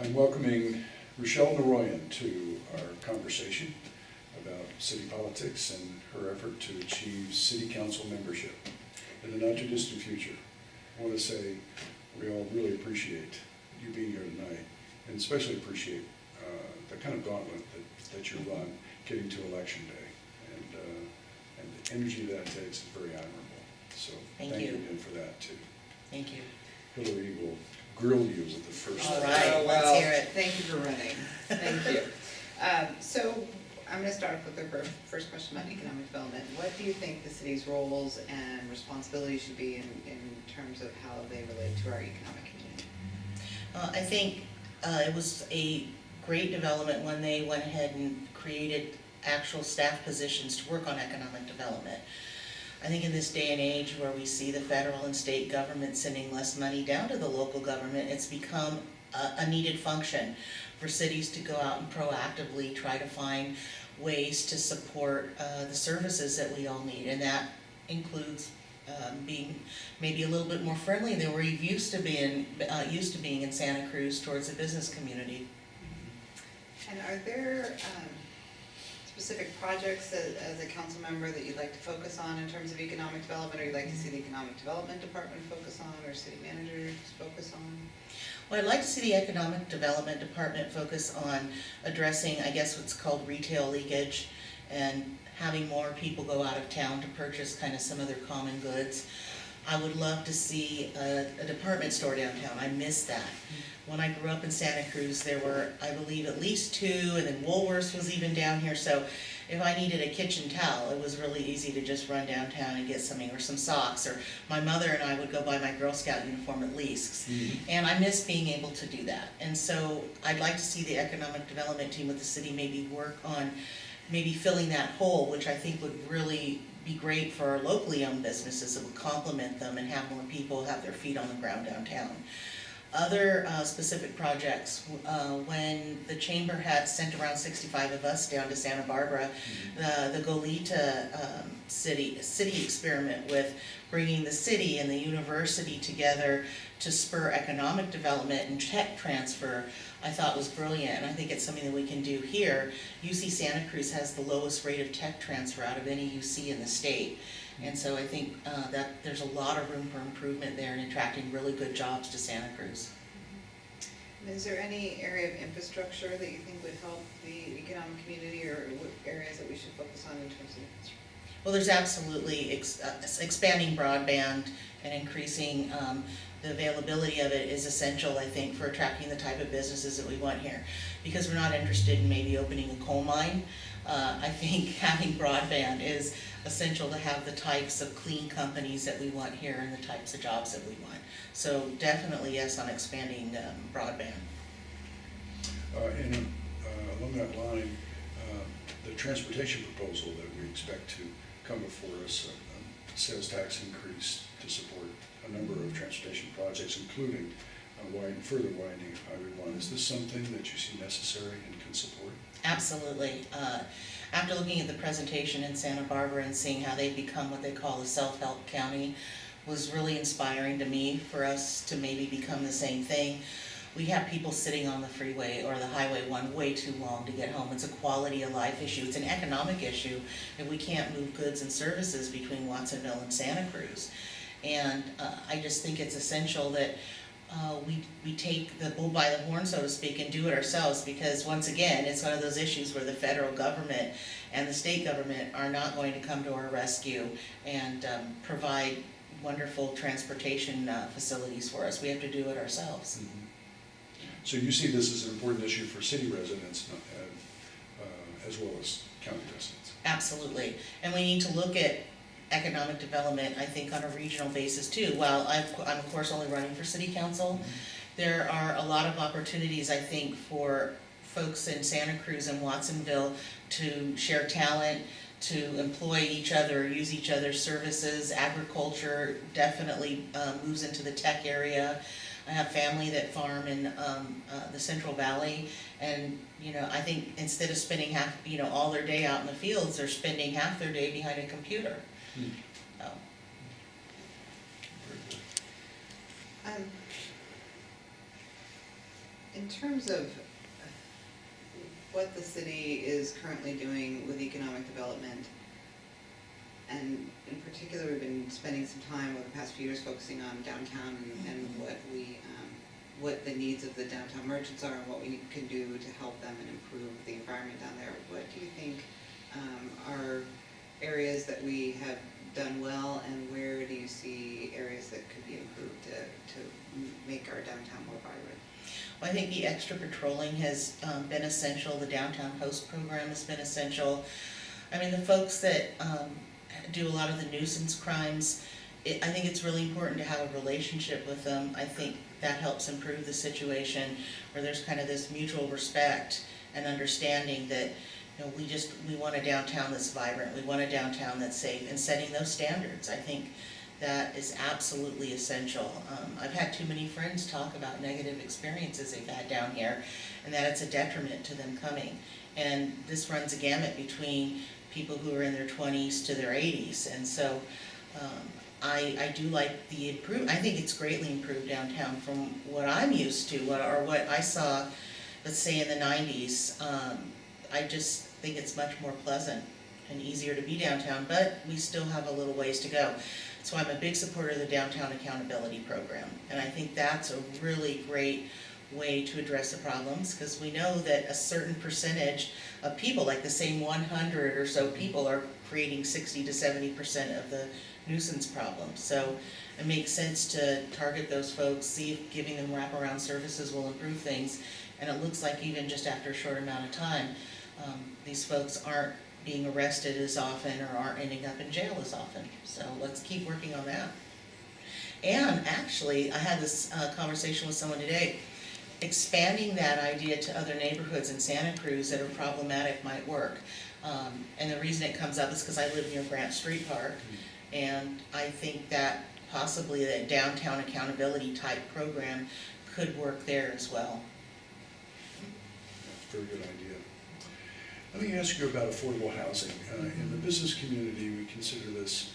I'm welcoming Richelle Noroyan to our conversation about city politics and her effort to achieve city council membership in the not-too-distant future. I want to say we all really appreciate you being here tonight, and especially appreciate the kind of gauntlet that you run getting to election day. And the energy that takes is very admirable. So thank you again for that too. Thank you. Hillary will grill you with the first. All right, let's hear it. Thank you for running. Thank you. So I'm going to start with the first question about economic development. What do you think the city's roles and responsibilities should be in terms of how they relate to our economic community? I think it was a great development when they went ahead and created actual staff positions to work on economic development. I think in this day and age where we see the federal and state government sending less money down to the local government, it's become a needed function for cities to go out and proactively try to find ways to support the services that we all need, and that includes being maybe a little bit more friendly than we're used to being in Santa Cruz towards the business community. And are there specific projects as a council member that you'd like to focus on in terms of economic development, or you'd like to see the economic development department focus on, or city managers focus on? Well, I'd like to see the economic development department focus on addressing, I guess, what's called retail leakage and having more people go out of town to purchase kind of some of their common goods. I would love to see a department store downtown. I miss that. When I grew up in Santa Cruz, there were, I believe, at least two, and then Woolworths was even down here. So if I needed a kitchen towel, it was really easy to just run downtown and get something, or some socks, or my mother and I would go buy my Girl Scout uniform at Leask's. And I miss being able to do that. And so I'd like to see the economic development team with the city maybe work on maybe filling that hole, which I think would really be great for our locally owned businesses. It would complement them and have more people have their feet on the ground downtown. Other specific projects, when the chamber had sent around 65 of us down to Santa Barbara, the Goleta city experiment with bringing the city and the university together to spur economic development and tech transfer, I thought was brilliant, and I think it's something that we can do here. UC Santa Cruz has the lowest rate of tech transfer out of any UC in the state. And so I think that there's a lot of room for improvement there in attracting really good jobs to Santa Cruz. Is there any area of infrastructure that you think would help the economic community, or what areas that we should focus on in terms of infrastructure? Well, there's absolutely expanding broadband and increasing the availability of it is essential, I think, for attracting the type of businesses that we want here. Because we're not interested in maybe opening a coal mine, I think having broadband is essential to have the types of clean companies that we want here and the types of jobs that we want. So definitely yes on expanding broadband. And along that line, the transportation proposal that we expect to come before us, a sales tax increase to support a number of transportation projects, including further widening of Highway 1. Is this something that you see necessary and can support? Absolutely. After looking at the presentation in Santa Barbara and seeing how they've become what they call a self-help county was really inspiring to me for us to maybe become the same thing. We have people sitting on the freeway or the Highway 1 way too long to get home. It's a quality of life issue. It's an economic issue if we can't move goods and services between Watsonville and Santa Cruz. And I just think it's essential that we take the bull by the horn, so to speak, and do it ourselves, because once again, it's one of those issues where the federal government and the state government are not going to come to our rescue and provide wonderful transportation facilities for us. We have to do it ourselves. Mm-hmm. So you see this as an important issue for city residents as well as county residents? Absolutely. And we need to look at economic development, I think, on a regional basis too. While I'm of course only running for city council, there are a lot of opportunities, I think, for folks in Santa Cruz and Watsonville to share talent, to employ each other, use each other's services. Agriculture definitely moves into the tech area. I have family that farm in the Central Valley, and I think instead of spending all their day out in the fields, they're spending half their day behind a computer. In In terms of what the city is currently doing with economic development, and in particular, we've been spending some time over the past few years focusing on downtown and what the needs of the downtown merchants are and what we can do to help them and improve the environment down there. What do you think are areas that we have done well, and where do you see areas that could be improved to make our downtown more vibrant? Well, I think the extra patrolling has been essential. The downtown host program has been essential. I mean, the folks that do a lot of the nuisance crimes, I think it's really important to have a relationship with them. I think that helps improve the situation where there's kind of this mutual respect and understanding that, you know, we want a downtown that's vibrant, we want a downtown that's safe, and setting those standards. I think that is absolutely essential. I've had too many friends talk about negative experiences they've had down here, and that it's a detriment to them coming. And this runs a gamut between people who are in their 20s to their 80s, and so I do like the I think it's greatly improved downtown from what I'm used to, what I saw, let's say in the 90s. I just think it's much more pleasant and easier to be downtown, but we still have a little ways to go. So I'm a big supporter of the Downtown Accountability Program, and I think that's a really great way to address the problems, because we know that a certain percentage of people, like the same 100 or so people, are creating 60 to 70% of the nuisance problem. So it makes sense to target those folks, see if giving them wraparound services will improve things. And it looks like even just after a short amount of time, these folks aren't being arrested as often or aren't ending up in jail as often. So let's keep working on that. And actually, I had this conversation with someone today. Expanding that idea to other neighborhoods in Santa Cruz that are problematic might work. And the reason it comes up is because I live near Grant Street Park, and I think that possibly a downtown accountability type program could work there as well. Very good idea. Let me ask you about affordable housing. In the business community, we consider this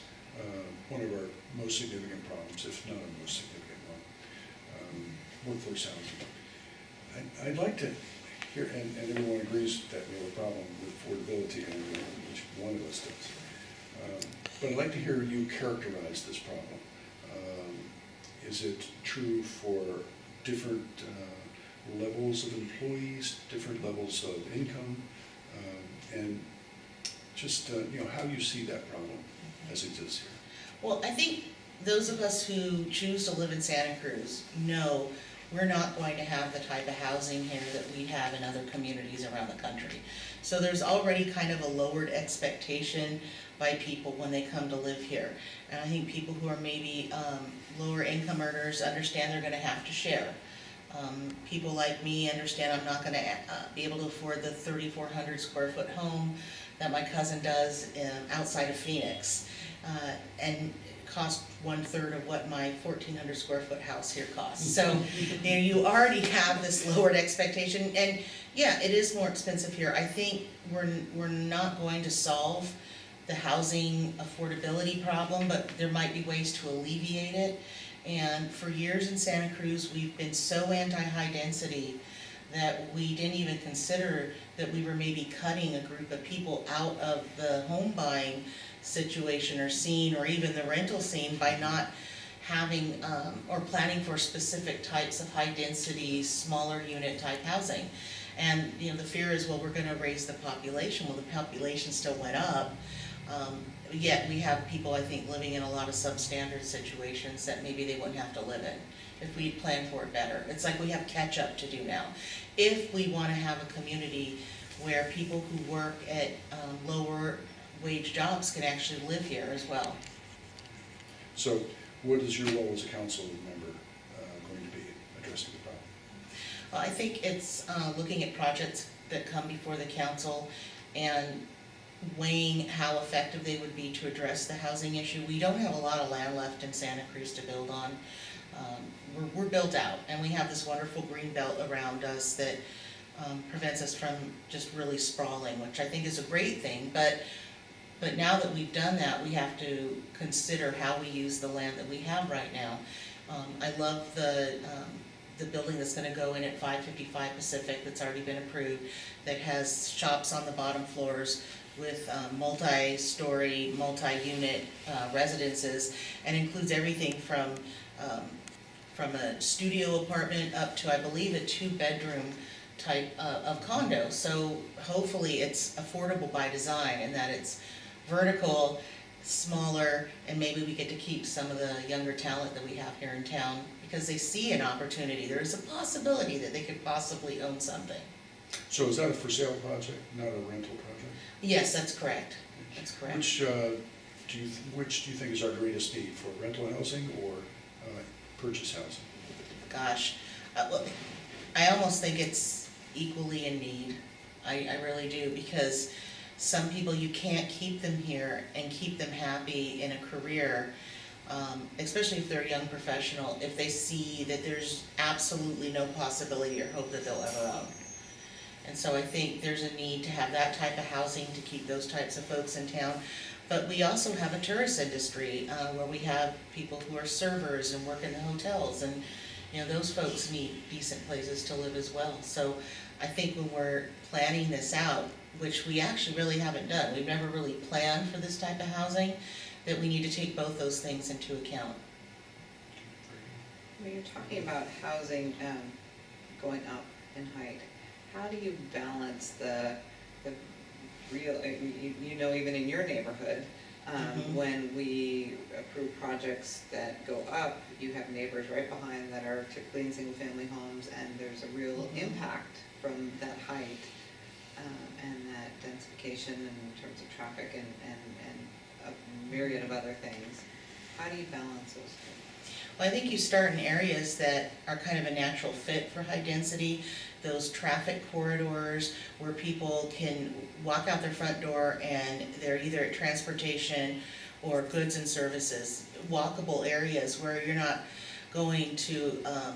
one of our most significant problems, if not our most significant one, workforce housing. I'd like to hear, and everyone agrees that we have a problem with affordability, and each one of us does. But I'd like to hear you characterize this problem. Is it true for different levels of employees, different levels of income, and just how you see that problem as it exists here? Well, I think those of us who choose to live in Santa Cruz know we're not going to have the type of housing here that we have in other communities around the country. So there's already kind of a lowered expectation by people when they come to live here. And I think people who are maybe lower income earners understand they're going to have to share. People like me understand I'm not going to be able to afford the 3,400 square foot home that my cousin does outside of Phoenix, and cost 1/3 of what my 1,400 square foot house here costs. So you already have this lowered expectation, and yeah, it is more expensive here. I think we're not going to solve the housing affordability problem, but there might be ways to alleviate it. And for years in Santa Cruz, we've been so anti-high density that we didn't even consider that we were maybe cutting a group of people out of the home buying situation or scene, or even the rental scene, by not having or planning for specific types of high density, smaller unit type housing. And the fear is, well, we're going to raise the population. Well, the population still went up. Yet we have people, I think, living in a lot of substandard situations that maybe they wouldn't have to live in if we planned for it better. It's like we have catch up to do now. If we want to have a community where people who work at lower wage jobs can actually live here as well. So what is your role as a council member going to be addressing the problem? Well, I think it's looking at projects that come before the council and weighing how effective they would be to address the housing issue. We don't have a lot of land left in Santa Cruz to build on. We're built out, and we have this wonderful green belt around us that prevents us from just really sprawling, which I think is a great thing. But now that we've done that, we have to consider how we use the land that we have right now. I love the the building that's gonna go in at 555 Pacific that's already been approved, that has shops on the bottom floors with multi-story, multi-unit residences, and includes everything from a studio apartment up to, I believe, a 2-bedroom type of condo. So hopefully it's affordable by design, and that it's vertical, smaller, and maybe we get to keep some of the younger talent that we have here in town, because they see an opportunity. There is a possibility that they could possibly own something. So is that a for sale project, not a rental project? Yes, that's correct. That's correct. Which do you think is our greatest need, for rental housing or purchase housing? Gosh, well, I almost think it's equally in need. I really do, because some people, you can't keep them here and keep them happy in a career, especially if they're a young professional, if they see that there's absolutely no possibility or hope that they'll ever own. And so I think there's a need to have that type of housing to keep those types of folks in town. But we also have a tourist industry where we have people who are servers and work in the hotels, and those folks need decent places to live as well. So I think when we're planning this out, which we actually really haven't done, we've never really planned for this type of housing, that we need to take both those things into account. When you're talking about housing going up in height, how do you balance the real, even in your neighborhood, when we approve projects that go up, you have neighbors right behind that are typically in single-family homes, and there's a real impact from that height and that densification in terms of traffic and a myriad of other things. How do you balance those things? Well, I think you start in areas that are kind of a natural fit for high density, those traffic corridors where people can walk out their front door and they're either at transportation or goods and services, walkable areas where you're not going to a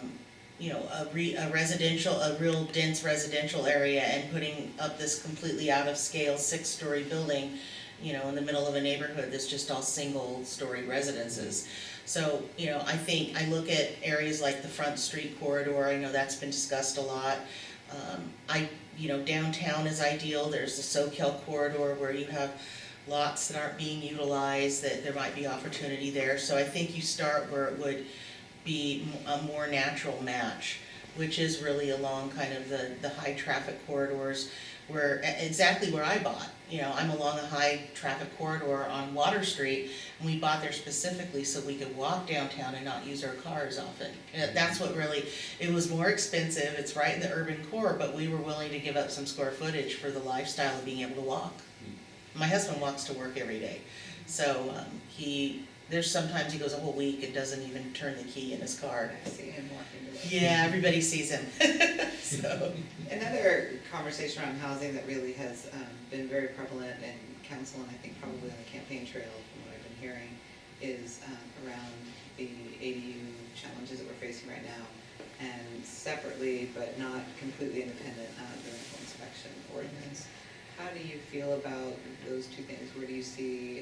real dense residential area and putting up this completely out of scale 6-story building, in the middle of a neighborhood that's just all single-story residences. So, I think I look at areas like the Front Street corridor. I know that's been discussed a lot. Downtown is ideal. There's the SoCal corridor where you have lots that aren't being utilized, that there might be opportunity there. So I think you start where it would be a more natural match, which is really along kind of the high traffic corridors, exactly where I bought. I'm along a high traffic corridor on Water Street, and we bought there specifically so we could walk downtown and not use our cars often. That's what really, it was more expensive, it's right in the urban core, but we were willing to give up some square footage for the lifestyle of being able to walk. My husband walks to work every day, so there's sometimes he goes a whole week and doesn't even turn the key in his car. I see him walking to work. Yeah, everybody sees him. So. Another conversation around housing that really has been very prevalent in council, and I think probably on the campaign trail from what I've been hearing, is around the ADU challenges that we're facing right now, and separately but not completely independent of the rental inspection ordinance. How do you feel about those two things? Where do you see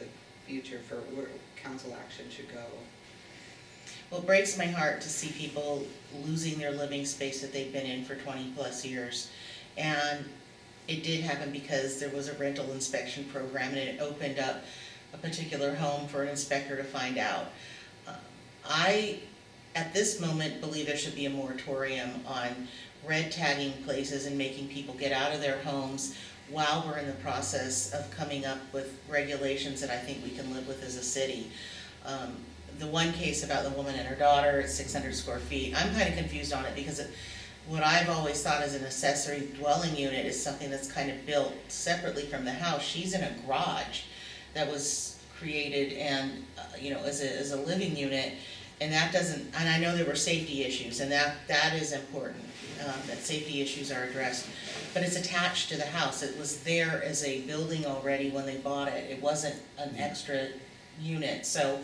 the future for where council action should go? Well, it breaks my heart to see people losing their living space that they've been in for 20 plus years. And it did happen because there was a rental inspection program, and it opened up a particular home for an inspector to find out. I, at this moment, believe there should be a moratorium on red tagging places and making people get out of their homes while we're in the process of coming up with regulations that I think we can live with as a city. The one case about the woman and her daughter at 600 square feet, I'm kind of confused on it, because what I've always thought as an accessory dwelling unit is something that's kind of built separately from the house. She's in a garage that was created and as a living unit, and that doesn't, and I know there were safety issues, and that is important, that safety issues are addressed, but it's attached to the house. It was there as a building already when they bought it. It wasn't an extra unit. So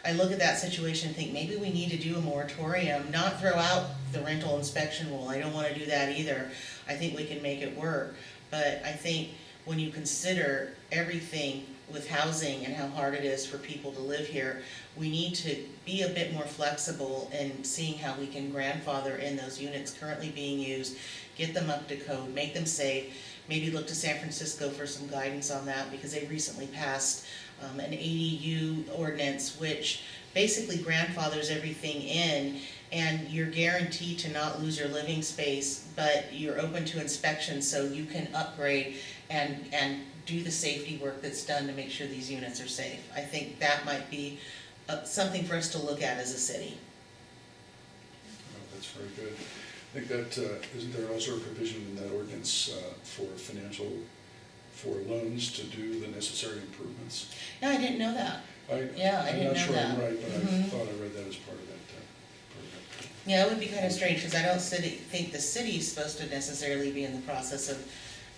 I look at that situation and think maybe we need to do a moratorium, not throw out the rental inspection rule. I don't want to do that either. I think we can make it work. But I think when you consider everything with housing and how hard it is for people to live here, we need to be a bit more flexible in seeing how we can grandfather in those units currently being used, get them up to code, make them safe, maybe look to San Francisco for some guidance on that, because they recently passed an ADU ordinance which basically grandfathers everything in, and you're guaranteed to not lose your living space, but you're open to inspection so you can upgrade and do the safety work that's done to make sure these units are safe. I think that might be something for us to look at as a city. Well, that's very good. I think that, isn't there also a provision in that ordinance for loans to do the necessary improvements? No, I didn't know that. Yeah, I didn't know I'm not sure I'm that. right, but I Mhm. thought I read that as part of that program. Yeah, it would be kind of strange, because I don't think the city's supposed to necessarily be in the process of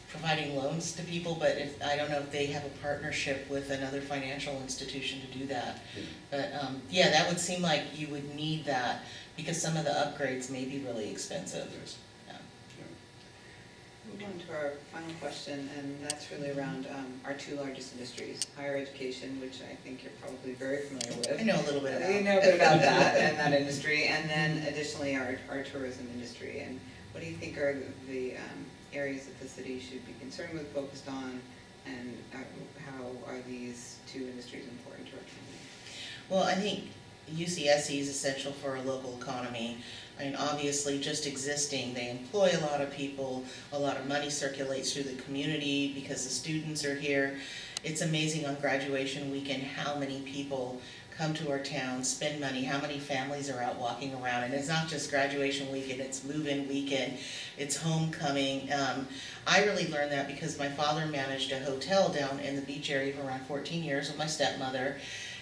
providing loans to people, but I don't know if they have a partnership with another financial institution to do that. Yeah. But, yeah, that would seem like you would need that, because some of the upgrades may be really expensive. Yes. Yeah. Yeah. Move on to our final question, and that's really around our two largest industries, higher education, which I think you're probably very familiar with. I know a little bit about it. You know a bit about that and that industry, and then additionally our tourism industry. And what do you think are the areas that the city should be concerned with, focused on, and how are these two industries important to our community? Well, I think UCSC is essential for our local economy. I mean, obviously, just existing, they employ a lot of people, a lot of money circulates through the community because the students are here. It's amazing on graduation weekend how many people come to our town, spend money, how many families are out walking around. And it's not just graduation weekend, it's move-in weekend, it's homecoming. I really learned that because my father managed a hotel down in the beach area for around 14 years with my stepmother.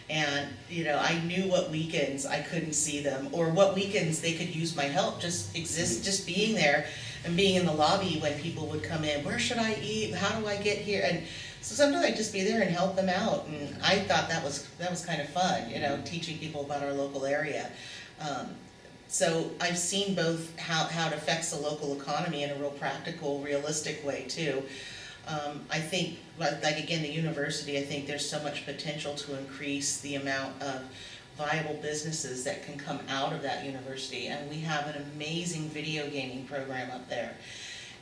And, I knew what weekends I couldn't see them, or what weekends they could use my help, just being there and being in the lobby when people would come in. Where should I eat? How do I get here? And so sometimes I'd just be there and help them out, and I thought that was kind of fun, teaching people about our local area. So I've seen both how it affects the local economy in a real practical, realistic way too. I think, like again, the university, I think there's so much potential to increase the amount of viable businesses that can come out of that university. And we have an amazing video gaming program up there.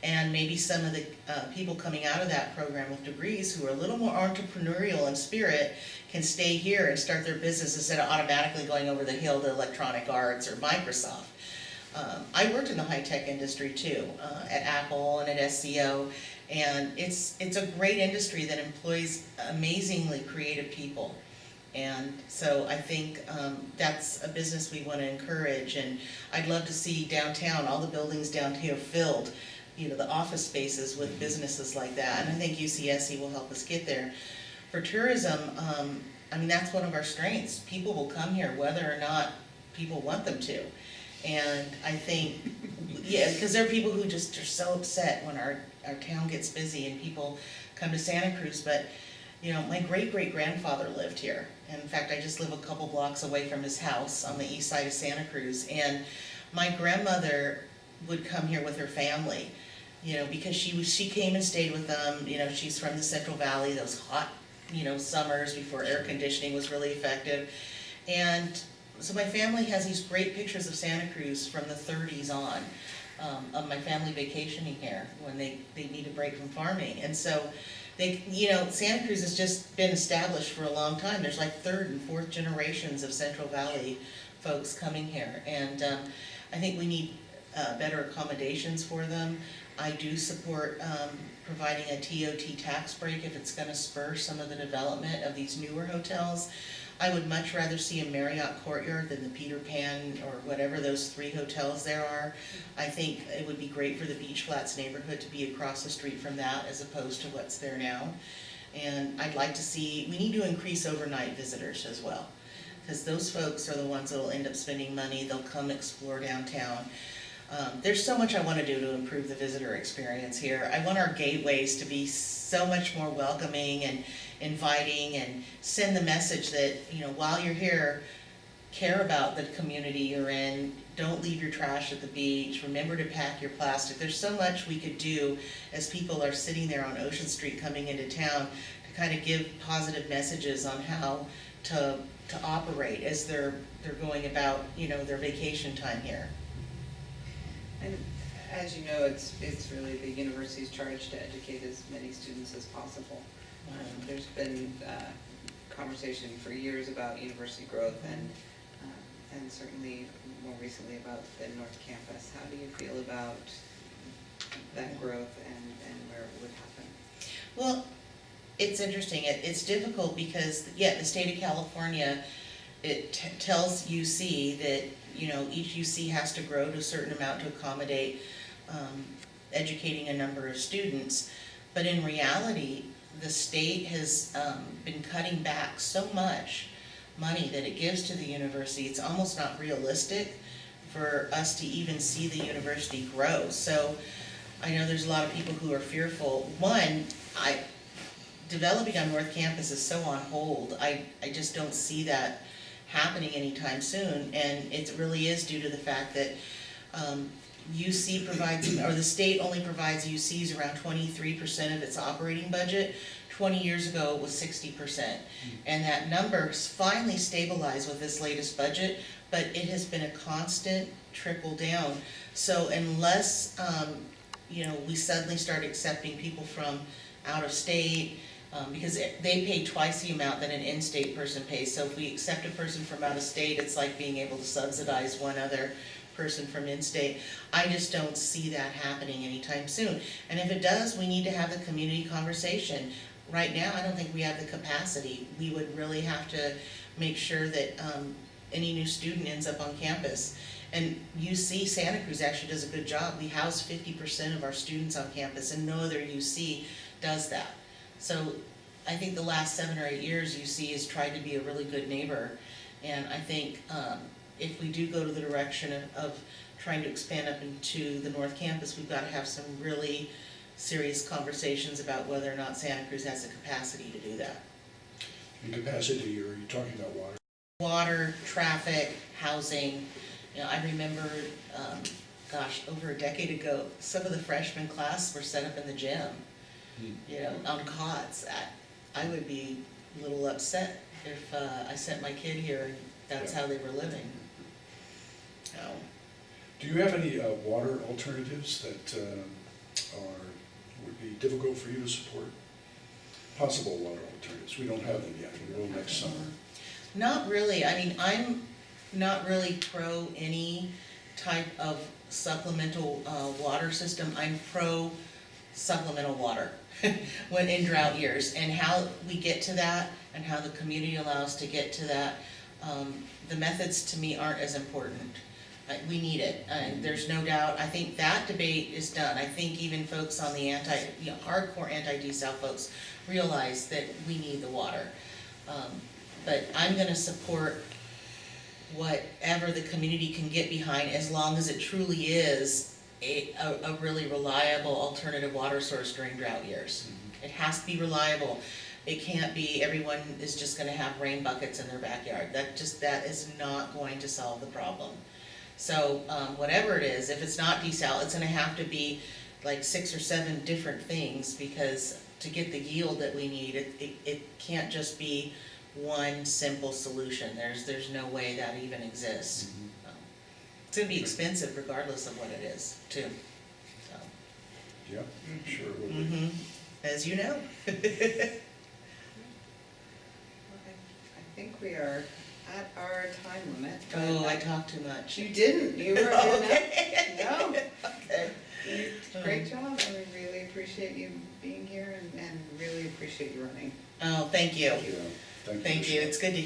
And maybe some of the people coming out of that program with degrees who are a little more entrepreneurial in spirit can stay here and start their business instead of automatically going over the hill to Electronic Arts or Microsoft. I worked in the high-tech industry too, at Apple and at SCO. And it's a great industry that employs amazingly creative people. And so I think that's a business we want to encourage. And I'd love to see downtown, all the buildings down here filled, the office spaces with businesses like that. And I think UCSC will help us get there. For tourism, that's one of our strengths. People will come here whether or not people want them to. And I think, because there are people who just are so upset when our town gets busy and people come to Santa Cruz. But, my great-great-grandfather lived here. And in fact, I just live a couple blocks away from his house on the east side of Santa Cruz. And my grandmother would come here with her family, because she came and stayed with them. She's from the Central Valley, those hot, summers before air conditioning was really effective. And so my family has these great pictures of Santa Cruz from the 30s on, of my family vacationing here when they need a break from farming. And so Santa Cruz has just been established for a long time. There's like third and fourth generations of Central Valley folks coming here. And I think we need better accommodations for them. I do support providing a TOT tax break if it's going to spur some of the development of these newer hotels. I would much rather see a Marriott Courtyard than the Peter Pan or whatever those 3 hotels there are. I think it would be great for the Beach Flats neighborhood to be across the street from that as opposed to what's there now. And I'd like to see, we need to increase overnight visitors as well, because those folks are the ones that will end up spending money. They'll come explore downtown. There's so much I want to do to improve the visitor experience here. I want our gateways to be so much more welcoming and inviting, and send the message that, while you're here, care about the community you're in. Don't leave your trash at the beach. Remember to pack your plastic. There's so much we could do as people are sitting there on Ocean Street coming into town to kind of give positive messages on how to operate as they're going about, their vacation time here. And as you know, it's really the university's charge to educate as many students as possible. There's been conversation for years about university growth and certainly more recently about the North Campus. How do you feel about that growth and where it would happen? Well, it's interesting. It's difficult because, the state of California, it tells UC that, each UC has to grow to a certain amount to accommodate educating a number of students. But in reality, the state has been cutting back so much money that it gives to the university. It's almost not realistic for us to even see the university grow. So I know there's a lot of people who are fearful. One, developing on North Campus is so on hold. I just don't see that happening anytime soon, and it really is due to the fact that UC provides, or the state only provides UCs around 23% of its operating budget. 20 years ago, it was 60%. And that number's finally stabilized with this latest budget, but it has been a constant trickle down. So unless, we suddenly start accepting people from out of state, because they pay twice the amount that an in-state person pays. So if we accept a person from out of state, it's like being able to subsidize one other person from in-state. I just don't see that happening anytime soon. And if it does, we need to have the community conversation. Right now, I don't think we have the capacity. We would really have to make sure that any new student ends up on campus. And UC Santa Cruz actually does a good job. We house 50% of our students on campus, and no other UC does that. So I think the last 7 or 8 years, UC has tried to be a really good neighbor. And I think if we do go to the direction of trying to expand up into the North Campus, we've got to have some really serious conversations about whether or not Santa Cruz has the capacity to do that. In capacity, are you talking about water? Water, traffic, housing. I remember, over a decade ago, some of the freshman class were set up in the gym, on cots. I would be a little upset if I sent my kid here and that's how they were living. Do you have any water alternatives that would be difficult for you to support? Possible water alternatives. We don't have them yet. We will next summer. Not really. I mean, I'm not really pro any type of supplemental water system. I'm pro supplemental water when in drought years, and how we get to that and how the community allows to get to that. The methods to me aren't as important. We need it, and there's no doubt. I think that debate is done. I think even folks on the hardcore anti-desal folks realize that we need the water. But I'm going to support whatever the community can get behind, as long as it truly is a really reliable alternative water source during drought years. It has to be reliable. It can't be everyone is just going to have rain buckets in their backyard. That is not going to solve the problem. So whatever it is, if it's not desal, it's going to have to be like 6 or 7 different things, because to get the yield that we need, it can't just be one simple solution. There's no way that even exists. It's going to be expensive regardless of what it is, too. So. Yeah, sure it will be. As you know. Okay. I think we are at our time limit. Oh, I talked too much. You didn't. You were Okay. No. Okay. Great job. And we really appreciate you being here and really appreciate you running. Oh, thank you. Yeah, thank you. Thank you. It's good to hear.